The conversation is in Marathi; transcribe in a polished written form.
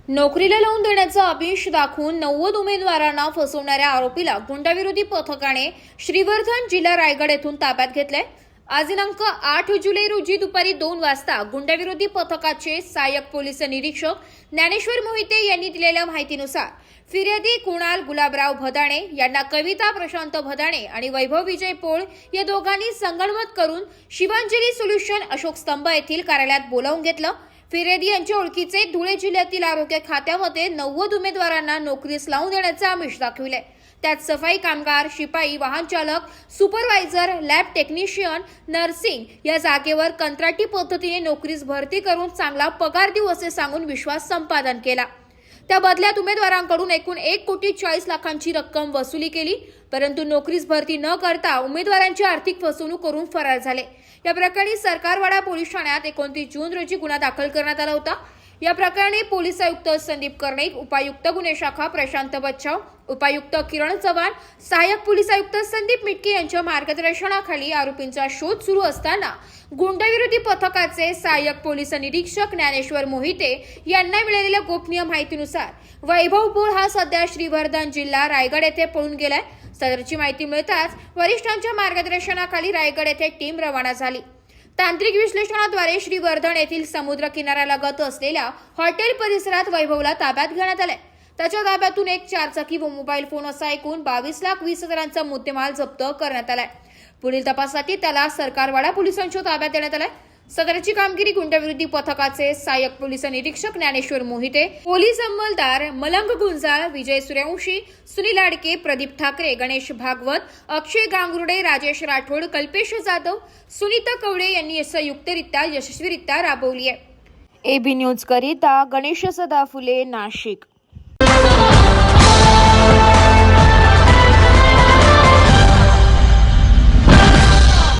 नोकरीला लावून देण्याचा आमिष दाखवून 90 उमेदवारांना फसवणाऱ्या आरोपीला गुंडाविरोधी पथकाने श्रीवर्धन जिल्हा रायगड येथून ताब्यात घेतले। आज दिनांक 8 जुलै रोजी दुपारी 2 वाजता गुंडाविरोधी पथकाचे सहाय्यक पोलीस निरीक्षक ज्ञानेश्वर मोहिते यांनी दिलेल्या माहितीनुसार फिर्यादी कुणाल गुलाबराव भदाणे यांना कविता प्रशांत भदाणे आणि वैभव विजय पोळ या दोघांनी संगनमत करून शिवांजली सोल्युशन अशोक स्तंभ येथील कार्यालयात बोलावून घेतलं। फिर्यादी यांच्या ओळखीचे धुळे जिल्ह्यातील आरोग्य खात्यामध्ये 90 उमेदवारांना नोकरीस लावून देण्याचे आमिष दाखविले। त्यात सफाई कामगार, शिपाई, वाहन चालक, सुपरवायझर, लॅब टेक्निशियन, नर्सिंग या जागेवर कंत्राटी पद्धतीने नोकरीस भरती करून चांगला पगार देऊ असे सांगून विश्वास संपादन केला। त्या बदल्यात उमेदवारांकडून एकूण 1,40,00,000ची रक्कम वसुली केली, परंतु नोकरीस भरती न करता उमेदवारांची आर्थिक फसवणूक करून फरार झाले। या प्रकरणी सरकारवाडा पोलीस ठाण्यात 29 जून रोजी गुन्हा दाखल करण्यात आला होता। या प्रकरणी पोलीस आयुक्त संदीप कर्णिक, उपायुक्त गुन्हे शाखा प्रशांत बच्चाव, उपायुक्त किरण चव्हाण, सहाय्यक पोलीस आयुक्त संदीप मिटके यांच्या मार्गदर्शनाखाली आरोपींचा शोध सुरू असताना गुंडाविरोधी पथकाचे सहाय्यक पोलीस निरीक्षक ज्ञानेश्वर मोहिते यांना मिळालेल्या गोपनीय माहितीनुसार वैभव पोळ हा सध्या श्रीवर्धन जिल्हा रायगड येथे पळून गेलाय। सदरची माहिती मिळताच वरिष्ठांच्या मार्गदर्शनाखाली रायगड येथे टीम रवाना झाली। तांत्रिक विश्लेषणाद्वारे श्रीवर्धन येथील समुद्र किनाऱ्यालगत असलेल्या हॉटेल परिसरात वैभवला ताब्यात घेण्यात आले। त्याच्या ताब्यातून एक 4 व मोबाईल फोन असा एकूण 22,20,000चा मुद्देमाल जप्त करण्यात आलाय। पुढील तपासासाठी त्याला सरकारवाडा पोलिसांच्या ताब्यात देण्यात आलाय। सदरची कामगिरी गुंडाविरोधी पथकाचे सहाय्यक पोलीस निरीक्षक ज्ञानेश्वर मोहिते, पोलीस अंमलदार मलंग गुंजाळ, विजय सूर्यवंशी, सुनील आडके, प्रदीप ठाकरे, गणेश भागवत, अक्षय गांगुर्डे, राजेश राठोड, कल्पेश जाधव, सुनीता कवडे यांनी संयुक्तरित्या यशस्वीरित्या राबवली आहे। एबी न्यूज करिता गणेश सदाफुले, नाशिक।